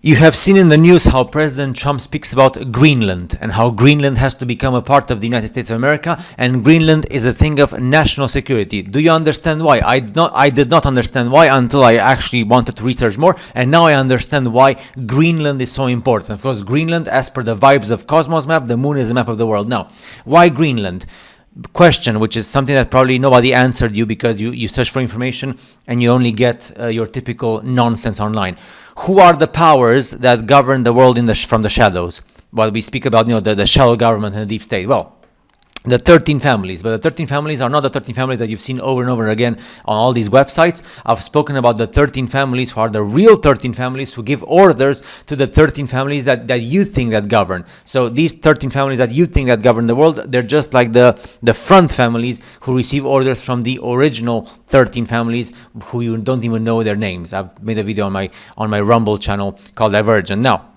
You have seen in the news how President Trump speaks about Greenland and how Greenland has to become a part of the United States of America, and Greenland is a thing of national security. Do you understand why? I did not understand why until I actually wanted to research more, and now I understand why Greenland is so important. Of course, Greenland, as per the Vibes of Cosmos map, the moon is the map of the world. Now, why Greenland? Question, which is something that probably nobody answered you because you search for information and you only get your typical nonsense online. Who are the powers that govern the world from the shadows? Well, we speak about the shadow government and the deep state. Well, the 13 families, but the 13 families are not the 13 families that you've seen over and over again on all these websites. I've spoken about the 13 families who are the real 13 families who give orders to the 13 families that you think that govern. So these 13 families that you think that govern the world, they're just like the front families who receive orders from the original 13 families who you don't even know their names. I've made a video on my Rumble channel called Divergent. Now,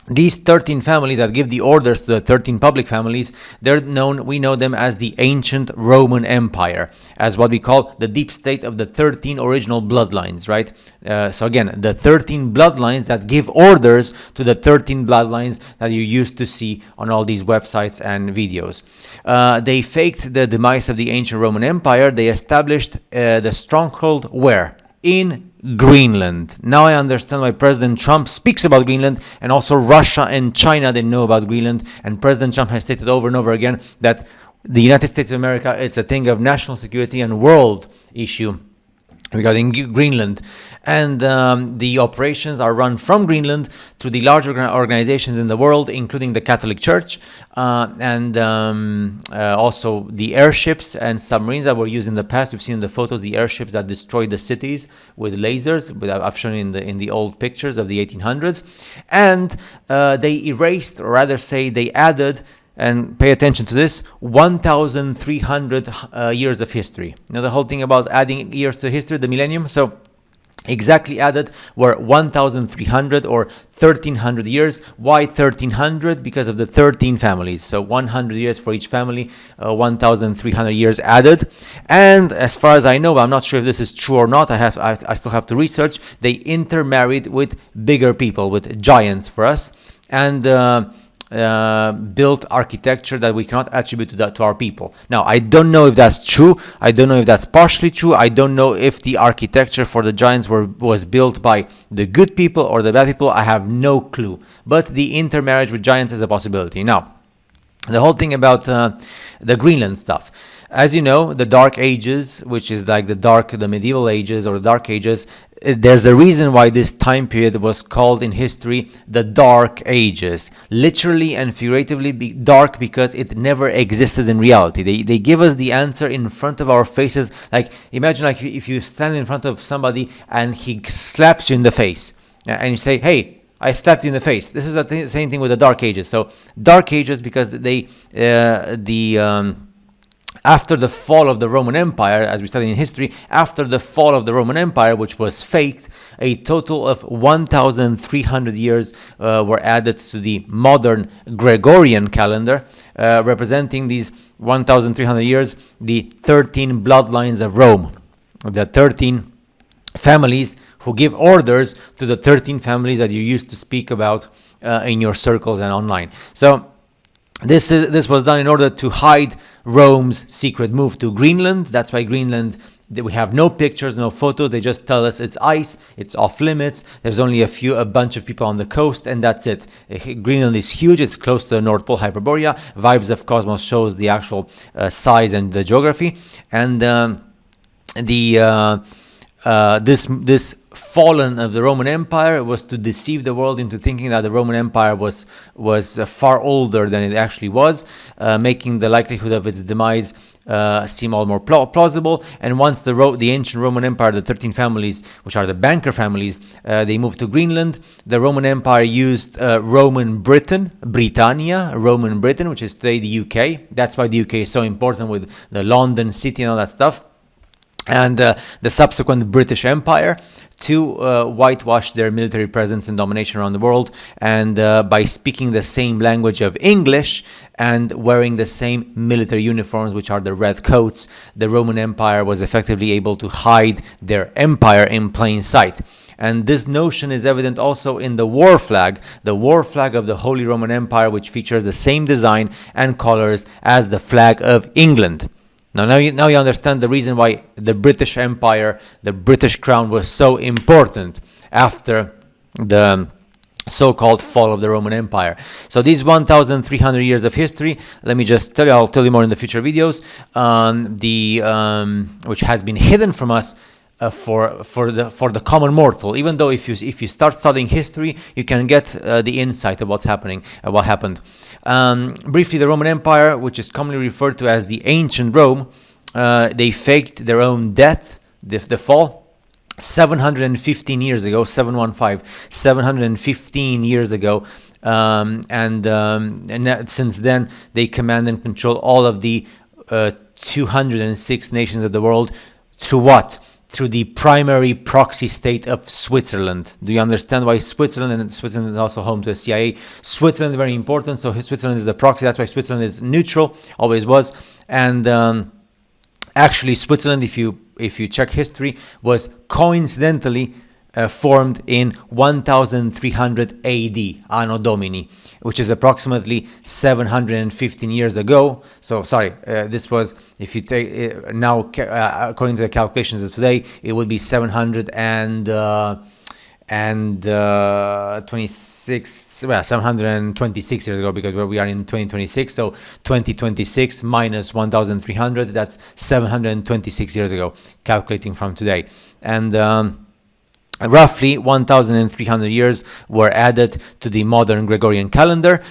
these 13 families that give the orders to the 13 public families, we know them as the Ancient Roman Empire, as what we call the deep state of the 13 original bloodlines, right? So again, the 13 bloodlines that give orders to the 13 bloodlines that you used to see on all these websites and videos. They faked the demise of the Ancient Roman Empire. They established the stronghold where? In Greenland. Now I understand why President Trump speaks about Greenland, and also Russia and China, they know about Greenland, and President Trump has stated over and over again that the United States of America, it's a thing of national security and world issue regarding Greenland. And the operations are run from Greenland through the larger organizations in the world, including the Catholic Church, and also the airships and submarines that were used in the past. We've seen in the photos the airships that destroyed the cities with lasers. I've shown in the old pictures of the 1800s. And they erased, or rather say they added, and pay attention to this, 1,300 years of history. Now, the whole thing about adding years to history, the millennium, so exactly added were 1,300 or 1,300 years. Why 1,300? Because of the 13 families. So 100 years for each family, 1,300 years added. And as far as I know, I'm not sure if this is true or not, I still have to research, they intermarried with bigger people, with giants for us, and built architecture that we cannot attribute to our people. Now, I don't know if that's true. I don't know if that's partially true. I don't know if the architecture for the giants was built by the good people or the bad people. I have no clue. But the intermarriage with giants is a possibility. Now, the whole thing about the Greenland stuff. As you know, the Dark Ages, which is like the medieval ages or the Dark Ages, there's a reason why this time period was called in history the Dark Ages. Literally and figuratively dark because it never existed in reality. They give us the answer in front of our faces. Like, imagine like if you stand in front of somebody and he slaps you in the face and you say, hey, I slapped you in the face. This is the same thing with the Dark Ages. So Dark Ages because after the fall of the Roman Empire, as we studied in history, after the fall of the Roman Empire, which was faked, a total of 1,300 years were added to the modern Gregorian calendar, representing these 1,300 years, the 13 bloodlines of Rome, the 13 families who give orders to the 13 families that you used to speak about in your circles and online. So this was done in order to hide Rome's secret move to Greenland. That's why Greenland, we have no pictures, no photos. They just tell us it's ice, it's off limits. There's only a bunch of people on the coast, and that's it. Greenland is huge. It's close to the North Pole, Hyperborea. Vibes of Cosmos shows the actual size and the geography. And this fallen of the Roman Empire was to deceive the world into thinking that the Roman Empire was far older than it actually was, making the likelihood of its demise seem all more plausible. And once the ancient Roman Empire, the 13 families, which are the banker families, they moved to Greenland, the Roman Empire used Roman Britain, which is today the UK. That's why the UK is so important with the London city and all that stuff. And the subsequent British Empire to whitewash their military presence and domination around the world. And by speaking the same language of English and wearing the same military uniforms, which are the red coats, the Roman Empire was effectively able to hide their empire in plain sight. And this notion is evident also in the war flag of the Holy Roman Empire, which features the same design and colors as the flag of England. Now you understand the reason why the British Empire, the British crown, was so important after the so-called fall of the Roman Empire. So these 1,300 years of history, let me just tell you, I'll tell you more in the future videos, which has been hidden from us for the common mortal. Even though if you start studying history, you can get the insight of what happened. Briefly, the Roman Empire, which is commonly referred to as the Ancient Rome, they faked their own death, the fall, 715 years ago, 715 years ago, and since then they command and control all of the 206 nations of the world. Through what? Through the primary proxy state of Switzerland. Do you understand why Switzerland? And Switzerland is also home to the CIA. Switzerland is very important, so Switzerland is the proxy. That's why Switzerland is neutral, always was. And actually, Switzerland, if you check history, was coincidentally formed in 1300 AD, Anno Domini, which is approximately 715 years ago. So, sorry, this was, if you take now, according to the calculations of today, it would be 726 years ago, because we are in 2026. So 2026 minus 1,300, that's 726 years ago, calculating from today. And roughly 1,300 years were added to the modern Gregorian calendar,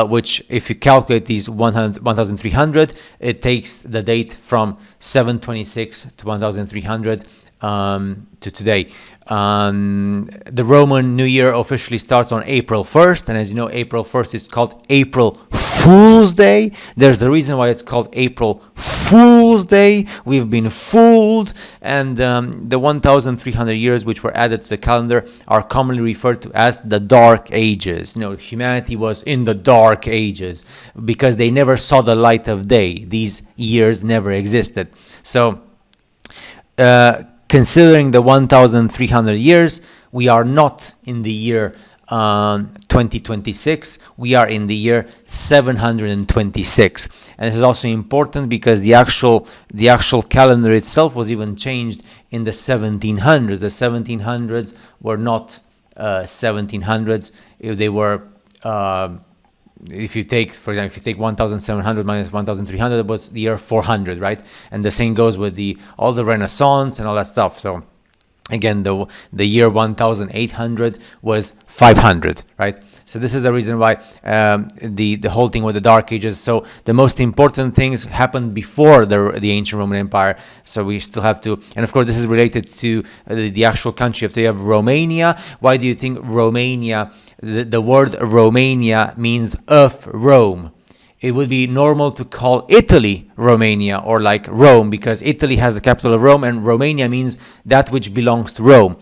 which, if you calculate these 1,300, it takes the date from 726 to 1,300 to today. The Roman New Year officially starts on April 1st, and as you know, April 1st is called April Fool's Day. There's a reason why it's called April Fool's Day. We've been fooled, and the 1,300 years which were added to the calendar are commonly referred to as the Dark Ages. You know, humanity was in the Dark Ages because they never saw the light of day. These years never existed. So, considering the 1,300 years, we are not in the year 2026, we are in the year 726. And this is also important because the actual calendar itself was even changed in the 1700s. The 1700s were not 1700s. They were, if you take, for example, if you take 1,700 minus 1,300, it was the year 400, right? And the same goes with all the Renaissance and all that stuff. So again, the year 1,800 was 500, right? So this is the reason why the whole thing with the Dark Ages. So the most important things happened before the ancient Roman Empire. So we still have to, and of course this is related to the actual country. If they have Romania, why do you think Romania? The word Romania means of Rome. It would be normal to call Italy Romania, or like Rome, because Italy has the capital of Rome, and Romania means that which belongs to Rome.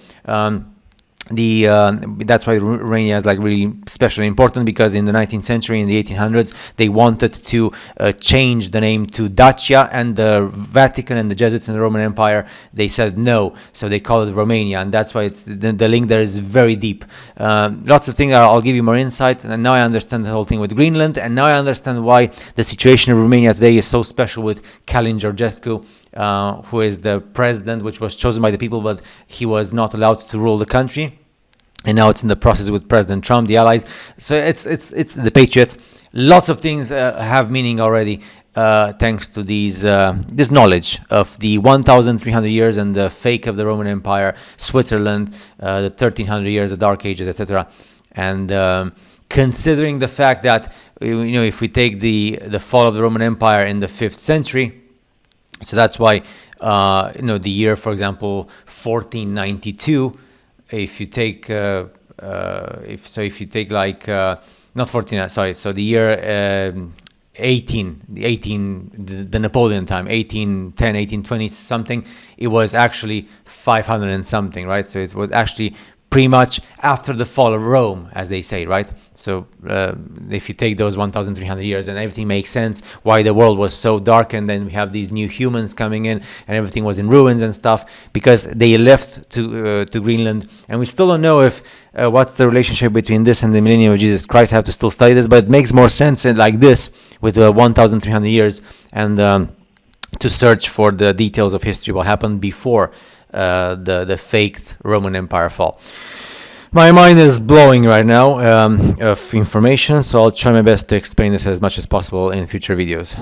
That's why Romania is like really special and important, because in the 19th century, in the 1800s, they wanted to change the name to Dacia, and the Vatican and the Jesuits in the Roman Empire, they said no, so they call it Romania, and that's why it's the link there is very deep. Lots of things. I'll give you more insight, and now I understand the whole thing with Greenland, and now I understand why the situation of Romania today is so special with Calin Georgescu, who is the president, which was chosen by the people, but he was not allowed to rule the country. And now it's in the process with President Trump, the allies. So it's the Patriots. Lots of things have meaning already, thanks to this knowledge of the 1,300 years and the fake of the Roman Empire, Switzerland, the 1,300 years, the Dark Ages, etc. And considering the fact that, if we take the fall of the Roman Empire in the 5th century, so that's why the year, for example, 1492. If you take not 14, sorry, so the year the Napoleon time, 1810, 1820 something, it was actually 500 and something, right? So it was actually pretty much after the fall of Rome, as they say, right? So if you take those 1,300 years, and everything makes sense why the world was so dark, and then we have these new humans coming in and everything was in ruins and stuff, because they left to Greenland. And we still don't know if what's the relationship between this and the millennium of Jesus Christ. I have to still study this, but it makes more sense like this with 1,300 years, and to search for the details of history, what happened before the faked Roman Empire fall. My mind is blowing right now of information, so I'll try my best to explain this as much as possible in future videos.